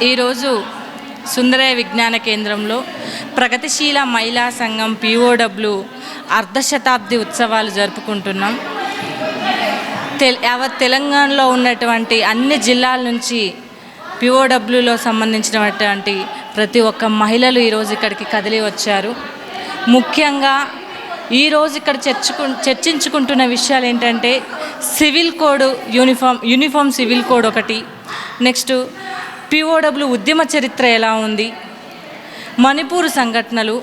ఈరోజు సుందరయ్య విజ్ఞాన కేంద్రంలో ప్రగతిశీల మహిళా సంఘం పిఓడబ్ల్యూ అర్ధశతాబ్ది ఉత్సవాలు జరుపుకుంటున్నాం. యావత్ తెలంగాణలో ఉన్నటువంటి అన్ని జిల్లాల నుంచి పిఓడబ్ల్యూలో సంబంధించినటువంటి ప్రతి ఒక్క మహిళలు ఈరోజు ఇక్కడికి కదిలి వచ్చారు. ముఖ్యంగా ఈరోజు ఇక్కడ చర్చించుకుంటున్న విషయాలు ఏంటంటే civil code, uniform civil code ఒకటి, నెక్స్ట్ పిఓడబ్ల్యూ ఉద్యమ చరిత్ర ఎలా ఉంది, మణిపూర్ సంఘటనలు,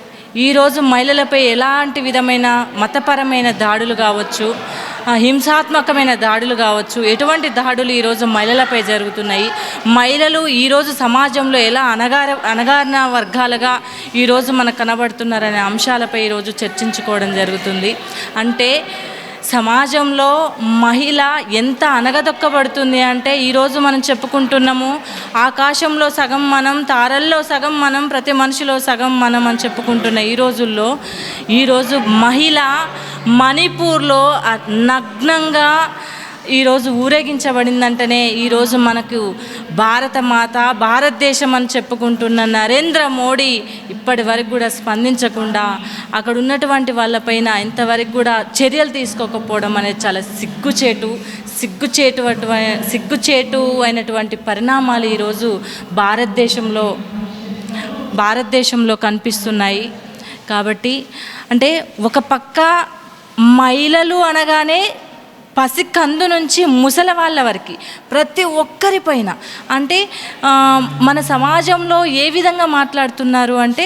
ఈరోజు మహిళలపై ఎలాంటి విధమైన మతపరమైన దాడులు కావచ్చు, హింసాత్మకమైన దాడులు కావచ్చు, ఎటువంటి దాడులు ఈరోజు మహిళలపై జరుగుతున్నాయి, మహిళలు ఈరోజు సమాజంలో ఎలా అణగారిన వర్గాలుగా ఈరోజు మనకు కనబడుతున్నారనే అంశాలపై ఈరోజు చర్చించుకోవడం జరుగుతుంది. అంటే సమాజంలో మహిళ ఎంత అనగదొక్కబడుతుంది అంటే ఈరోజు మనం చెప్పుకుంటున్నాము, ఆకాశంలో సగం మనం, తారల్లో సగం మనం, ప్రతి మనిషిలో సగం మనం అని చెప్పుకుంటున్న ఈ రోజుల్లో ఈరోజు మహిళ మణిపూర్లో నగ్నంగా ఈరోజు ఊరేగించబడిందంటేనే ఈరోజు మనకు భారతదేశం అని చెప్పుకుంటున్న నరేంద్ర మోడీ ఇప్పటి వరకు కూడా స్పందించకుండా అక్కడ ఉన్నటువంటి వాళ్ళపైన ఇంతవరకు కూడా చర్యలు తీసుకోకపోవడం అనేది చాలా సిగ్గుచేటు అయినటువంటి పరిణామాలు ఈరోజు భారతదేశంలో కనిపిస్తున్నాయి. కాబట్టి అంటే ఒక పక్క మహిళలు అనగానే పసికందు నుంచి ముసలి వాళ్ళ వరకు ప్రతి ఒక్కరిపైన అంటే మన సమాజంలో ఏ విధంగా మాట్లాడుతున్నారు అంటే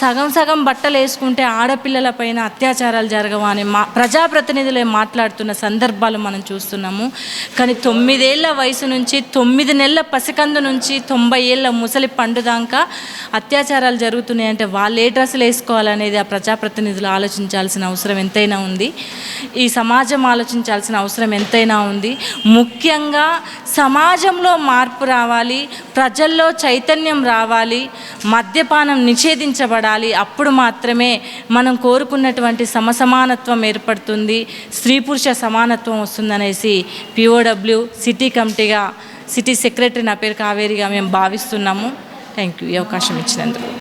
సగం బట్టలు వేసుకుంటే ఆడపిల్లలపైన అత్యాచారాలు జరగవా అని ప్రజాప్రతినిధులే మాట్లాడుతున్న సందర్భాలు మనం చూస్తున్నాము. కానీ 9 ఏళ్ల వయసు నుంచి 9 నెలల పసికందు నుంచి 90 ఏళ్ల ముసలి పండు దాకా అత్యాచారాలు జరుగుతున్నాయంటే వాళ్ళు ఏ డ్రెస్సులు వేసుకోవాలనేది ఆ ప్రజాప్రతినిధులు ఆలోచించాల్సిన అవసరం ఎంతైనా ఉంది. ఈ సమాజం ఆలోచించాల్సిన అవసరం ఎంతైనా ఉంది. ముఖ్యంగా సమాజంలో మార్పు రావాలి, ప్రజల్లో చైతన్యం రావాలి, మద్యపానం నిషేధించబడాలి. అప్పుడు మాత్రమే మనం కోరుకున్నటువంటి సమసమానత్వం ఏర్పడుతుంది, స్త్రీ పురుష సమానత్వం వస్తుందనేసి పిఓడబ్ల్యూ సిటీ సెక్రటరీ నా పేరు కావేరిగా మేము భావిస్తున్నాము. థ్యాంక్ యూ ఈ అవకాశం ఇచ్చినందుకు.